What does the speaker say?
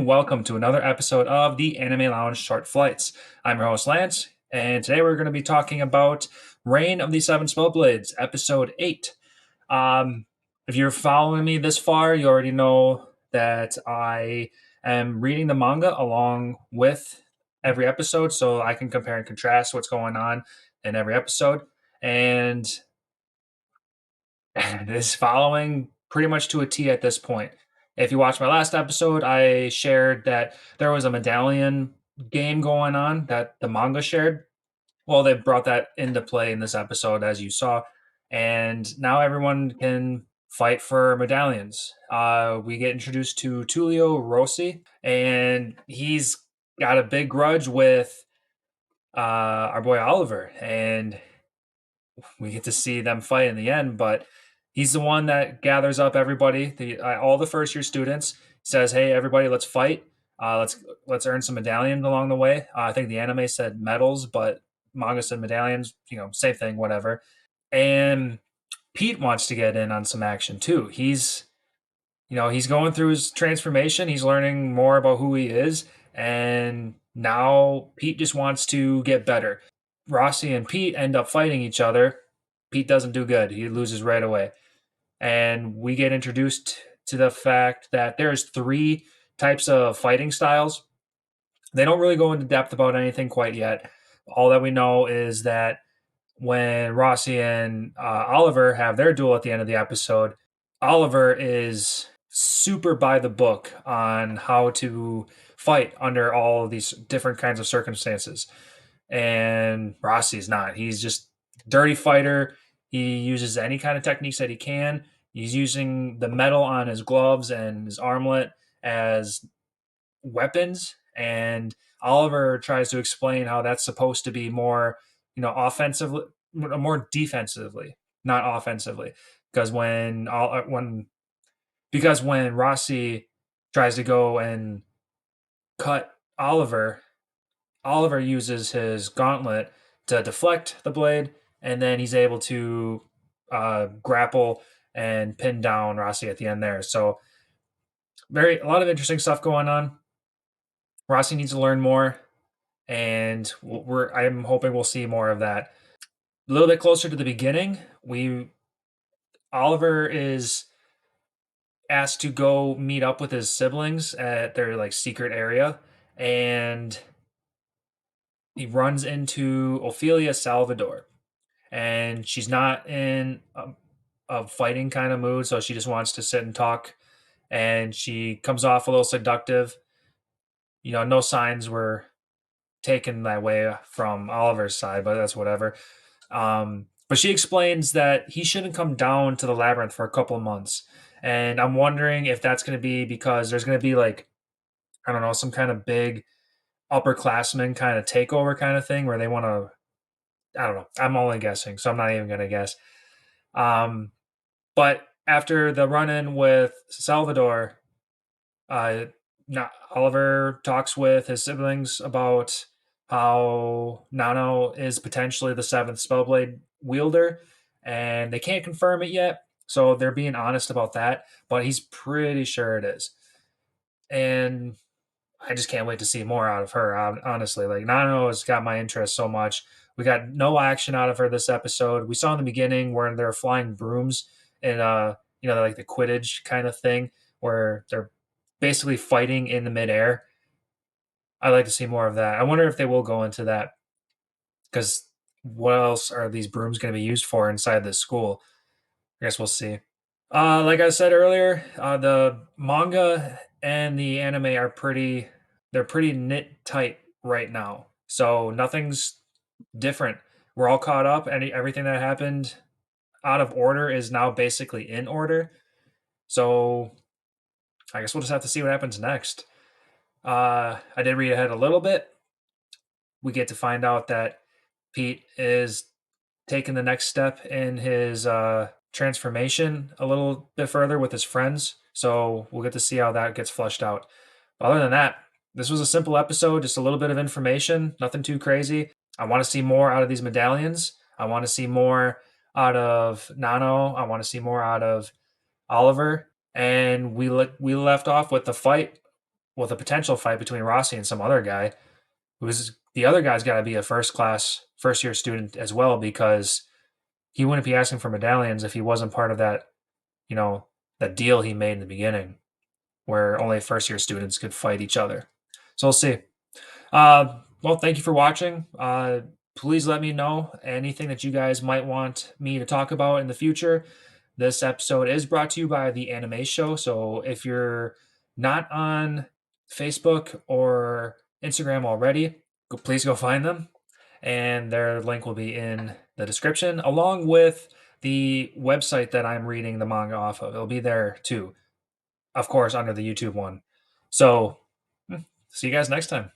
welcome to another episode of the Anime Lounge Short Flights. I'm your host, Lance, and today we're going to be talking about Reign of the Seven Spellblades, Episode 8. If you're following me this far, you already know that I am reading the manga along with every episode, so I can compare and contrast what's going on in every episode. And it is following pretty much to a T at this point. If you watched my last episode, I shared that there was a medallion game going on that the manga shared. Well, they brought that into play in this episode, as you saw, and now everyone can fight for medallions. We get introduced to Tullio Rossi, and he's got a big grudge with our boy Oliver, and we get to see them fight in the end. But he's the one that gathers up everybody, all the first year students. Says, "Hey, everybody, let's fight. Let's earn some medallions along the way." I think the anime said medals, but manga said medallions. Same thing, whatever. And Pete wants to get in on some action too. He's going through his transformation. He's learning more about who he is, and now Pete just wants to get better. Rossi and Pete end up fighting each other. Pete doesn't do good. He loses right away. And we get introduced to the fact that there's three types of fighting styles. They don't really go into depth about anything quite yet. All that we know is that when Rossi and Oliver have their duel at the end of the episode, Oliver is super by the book on how to fight under all of these different kinds of circumstances. And Rossi's not. He's just dirty fighter. He uses any kind of techniques that he can. He's using the metal on his gloves and his armlet as weapons. And Oliver tries to explain how that's supposed to be more, offensively, more defensively, not offensively. Because when Rossi tries to go and cut Oliver, Oliver uses his gauntlet to deflect the blade, and then he's able to grapple and pin down Rossi at the end there. So, a lot of interesting stuff going on. Rossi needs to learn more, and I'm hoping we'll see more of that. A little bit closer to the beginning, Oliver is asked to go meet up with his siblings at their secret area, and he runs into Ophelia Salvador, and she's not in a fighting kind of mood, so she just wants to sit and talk. And she comes off a little seductive. No signs were taken that way from Oliver's side, but that's whatever. But she explains that he shouldn't come down to the labyrinth for a couple of months. And I'm wondering if that's going to be because there's going to be I don't know, some kind of big upperclassmen kind of takeover kind of thing where they want to, I don't know. I'm only guessing, so I'm not even going to guess. But after the run-in with Salvador, Oliver talks with his siblings about how Nano is potentially the seventh Spellblade wielder, and they can't confirm it yet, so they're being honest about that, but he's pretty sure it is. And I just can't wait to see more out of her, honestly. Nano has got my interest so much. We got no action out of her this episode. We saw in the beginning where they're flying brooms and like the Quidditch kind of thing where they're basically fighting in the midair. I'd like to see more of that. I wonder if they will go into that because what else are these brooms going to be used for inside this school? I guess we'll see. Like I said earlier, the manga and the anime are they're pretty knit tight right now. So nothing's different. We're all caught up, and everything that happened out of order is now basically in order. So I guess we'll just have to see what happens next. I did read ahead a little bit. We get to find out that Pete is taking the next step in his transformation a little bit further with his friends. So we'll get to see how that gets flushed out. But other than that, this was a simple episode, just a little bit of information, nothing too crazy. I want to see more out of these medallions. I want to see more out of Nano. I want to see more out of Oliver. And we left off with the fight with a potential fight between Rossi and some other guy. Who's the other guy's got to be a first year student as well, because he wouldn't be asking for medallions if he wasn't part of that, you know, that deal he made in the beginning, where only first year students could fight each other. So we'll see. Well, thank you for watching. Please let me know anything that you guys might want me to talk about in the future. This episode is brought to you by the Anime Show. So if you're not on Facebook or Instagram already, please go find them. And their link will be in the description, along with the website that I'm reading the manga off of. It'll be there too, of course, under the YouTube one. So, see you guys next time.